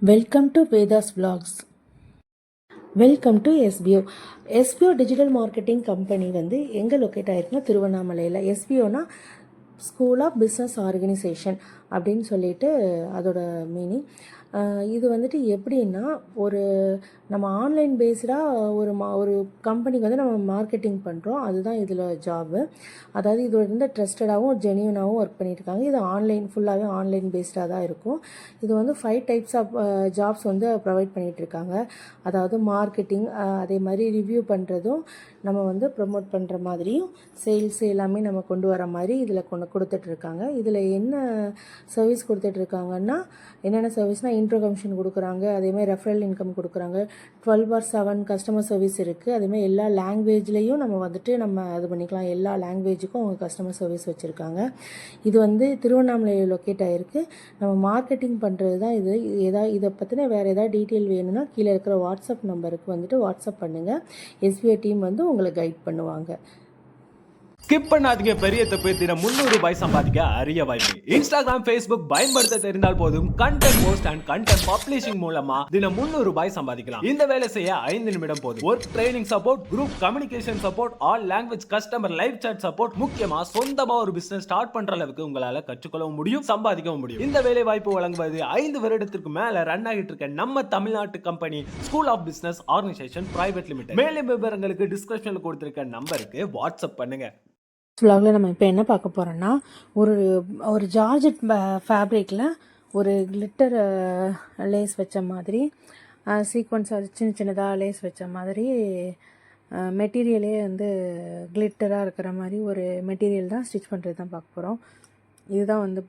Welcome to Vedas vlogs. Welcome to SPO digital marketing company வந்து எங்கே locate ஆகிருக்குன்னா திருவண்ணாமலையில். எஸ்பிஓனா school of business organisation அப்படின்னு சொல்லிட்டு அதோட மீனிங். இது வந்துட்டு எப்படின்னா நம்ம ஆன்லைன் பேஸ்டாக ஒரு கம்பெனிக்கு வந்து நம்ம மார்க்கெட்டிங் பண்ணுறோம். அதுதான் இதில் ஜாபு. அதாவது இது வந்து ட்ரஸ்டடாகவும் ஜென்யூனாகவும் ஒர்க் பண்ணியிருக்காங்க. இது ஃபுல்லாகவே ஆன்லைன் பேஸ்டாக தான் இருக்கும். இது வந்து 5 டைப்ஸ் ஆஃப் ஜாப்ஸ் வந்து ப்ரொவைட் பண்ணிகிட்ருக்காங்க. அதாவது மார்க்கெட்டிங், அதே மாதிரி ரிவ்யூ பண்ணுறதும், நம்ம வந்து ப்ரொமோட் பண்ணுற மாதிரியும், சேல்ஸ் எல்லாமே நம்ம கொண்டு வர மாதிரி இதில் கொடுத்துட்ருக்காங்க. இதில் என்ன சர்வீஸ் கொடுத்துட்ருக்காங்கன்னா, என்னென்ன சர்வீஸ்னால் இன்ட்ரோ கமிஷன் கொடுக்குறாங்க, அதேமாதிரி ரெஃபரல் இன்கம் கொடுக்குறாங்க. 12/7 கஸ்டமர் சர்வீஸ் இருக்குது. அதேமாதிரி எல்லா லாங்குவேஜ்லேயும் நம்ம இது பண்ணிக்கலாம். எல்லா லாங்குவேஜுக்கும் அவங்க கஸ்டமர் சர்வீஸ் வச்சுருக்காங்க. இது வந்து திருவண்ணாமலையில் லொக்கேட் ஆகிருக்கு. நம்ம மார்க்கெட்டிங் பண்ணுறது தான் இது. இதை பற்றின வேறு ஏதாவது டீட்டெயில் வேணும்னா கீழே இருக்கிற வாட்ஸ்அப் நம்பருக்கு வந்துட்டு வாட்ஸ்அப் பண்ணுங்கள். எஸ்பிஐ டீம் வந்து உங்களை கைட் பண்ணுவாங்க. ஸ்கிப் பண்ணாதீங்க. பெரிய தப்பு. தினம் 300 ரூபாய் சம்பாதிக்க அரிய வாய்ப்பு. இன்ஸ்டாகிராம், ஃபேஸ்புக் பயன்படுத்த தெரிந்தால் போதும். Content post and content publishing மூலமா தினம் 300 ரூபாய் சம்பாதிக்கலாம். இந்த வேலை செய்ய 5 நிமிடம் போதும். Work training support, group communication support, all language customer live chat support, முக்கியமா சொந்தமா ஒரு பிசினஸ் ஸ்டார்ட் பண்ற அளவுக்கு உங்களால கற்றுக்கொள்ளவும் முடியும், சம்பாதிக்கவும் முடியும். இந்த வேலை வாய்ப்பு வழங்குவது 5 வருடத்திற்கு மேல ரன் ஆகிட்டு இருக்க நம்ம தமிழ்நாட்டு company school of business organisation private limited. மேலும் விவரங்களுக்கு டிஸ்கிரிப்ஷன்ல கொடுத்திருக்க நம்பருக்கு வாட்ஸ்அப் பண்ணுங்க. விலாகில் நம்ம இப்போ என்ன பார்க்க போகிறோன்னா, ஒரு ஜார்ஜெட் ஃபேப்ரிக்கில் ஒரு கிளிட்டர் லேஸ் வச்ச மாதிரி, சீக்வன்ஸ் சின்ன சின்னதாக லேஸ் வச்ச மாதிரி, மெட்டீரியலே வந்து கிளிட்டராக இருக்கிற மாதிரி ஒரு மெட்டீரியல் தான் ஸ்டிச் பண்ணுறது தான் பார்க்க போகிறோம். இதுதான் வந்து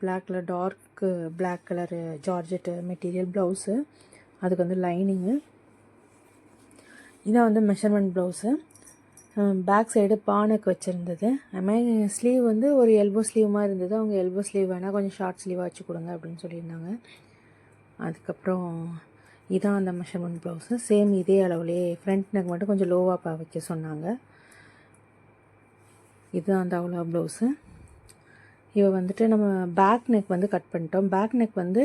dark black colour georgette material blouse. அதுக்கு வந்து லைனிங்கு. இதான் வந்து மெஷர்மெண்ட் ப்ளவுஸு. பேக் சைடு பானைக்கு வச்சுருந்தது. அதுமாதிரி ஸ்லீவ் வந்து ஒரு எல்போ ஸ்லீவ் மாதிரி இருந்தது. அவங்க எல்போ ஸ்லீவ் வேணால் கொஞ்சம் ஷார்ட் ஸ்லீவாக வச்சு கொடுங்க அப்படின்னு சொல்லியிருந்தாங்க. அதுக்கப்புறம் இதான் அந்த மெஷர்மெண்ட் ப்ளவுஸு. சேம் இதே அளவுலேயே ஃப்ரண்ட் நெக் மட்டும் கொஞ்சம் லோவாக வைக்க சொன்னாங்க. இதுதான் அந்த அவ்வளோ ப்ளவுஸு. வந்துட்டு நம்ம பேக் நெக் வந்து கட் பண்ணிட்டோம். பேக் நெக் வந்து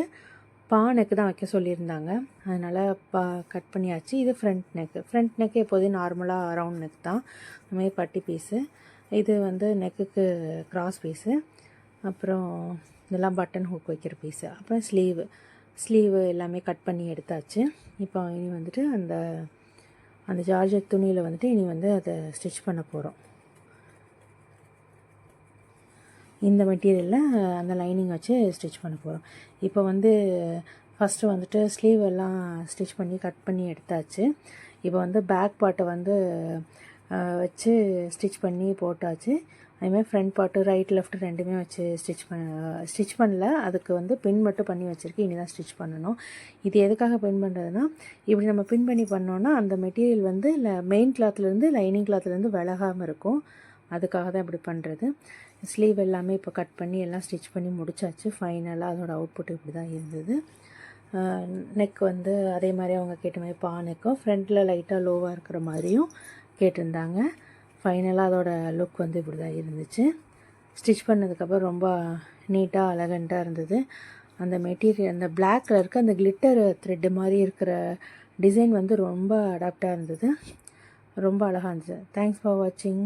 நெக்கு தான் வைக்க சொல்லியிருந்தாங்க. அதனால் கட் பண்ணியாச்சு. இது ஃப்ரண்ட் நெக்கு எப்போதும் நார்மலாக ரவுண்ட் நெக் தான். அதுமாதிரி பட்டி பீஸு. இது வந்து நெக்குக்கு கிராஸ் பீஸு. அப்புறம் இதெல்லாம் பட்டன் ஹூக் வைக்கிற பீஸு. அப்புறம் ஸ்லீவு எல்லாமே கட் பண்ணி எடுத்தாச்சு. இப்போ இனி வந்துட்டு அந்த ஜார்ஜெட் துணியில் வந்துட்டு இனி வந்து அதை ஸ்டிச் பண்ண போகிறோம். இந்த மெட்டீரியலில் அந்த லைனிங் வச்சு ஸ்டிச் பண்ண போகிறோம். இப்போ வந்து ஃபஸ்ட்டு வந்துட்டு ஸ்லீவ் எல்லாம் ஸ்டிச் பண்ணி கட் பண்ணி எடுத்தாச்சு. இப்போ வந்து பேக் பார்ட்டை வந்து வச்சு ஸ்டிச் பண்ணி போட்டாச்சு. அதுமாதிரி ஃப்ரண்ட் பார்ட்டு ரைட் லெஃப்ட் ரெண்டுமே வச்சு ஸ்டிச் பண்ணல. அதுக்கு வந்து பின் மட்டும் பண்ணி வச்சுருக்கு. இனி தான் ஸ்டிச் பண்ணணும். இது எதுக்காக பின் பண்ணுறதுனா, இப்படி நம்ம பின் பண்ணி பண்ணோன்னா அந்த மெட்டீரியல் வந்து மெயின் கிளாத்லேருந்து லைனிங் கிளாத்லேருந்து விலகாமல் இருக்கும். அதுக்காக தான் இப்படி பண்ணுறது. ஸ்லீவ் எல்லாமே இப்போ கட் பண்ணி எல்லாம் ஸ்டிச் பண்ணி முடிச்சாச்சு. ஃபைனலாக அதோட அவுட்புட் இப்படி தான் இருந்தது. நெக் வந்து அதே மாதிரி அவங்க கேட்ட மாதிரி நெக்கும் ஃப்ரண்ட்டில் லைட்டாக லோவாக இருக்கிற மாதிரியும் கேட்டிருந்தாங்க. ஃபைனலாக அதோட லுக் வந்து இப்படி தான் இருந்துச்சு. ஸ்டிச் பண்ணதுக்கப்புறம் ரொம்ப நீட்டாக அழகண்ட்டாக இருந்தது. அந்த மெட்டீரியல் அந்த பிளாக் கலருக்கு அந்த கிளிட்டர் த்ரெட்டு மாதிரி இருக்கிற டிசைன் வந்து ரொம்ப அடாப்டாக இருந்தது. ரொம்ப அழகாக இருந்துச்சு. தேங்க்ஸ் ஃபார் வாட்சிங்.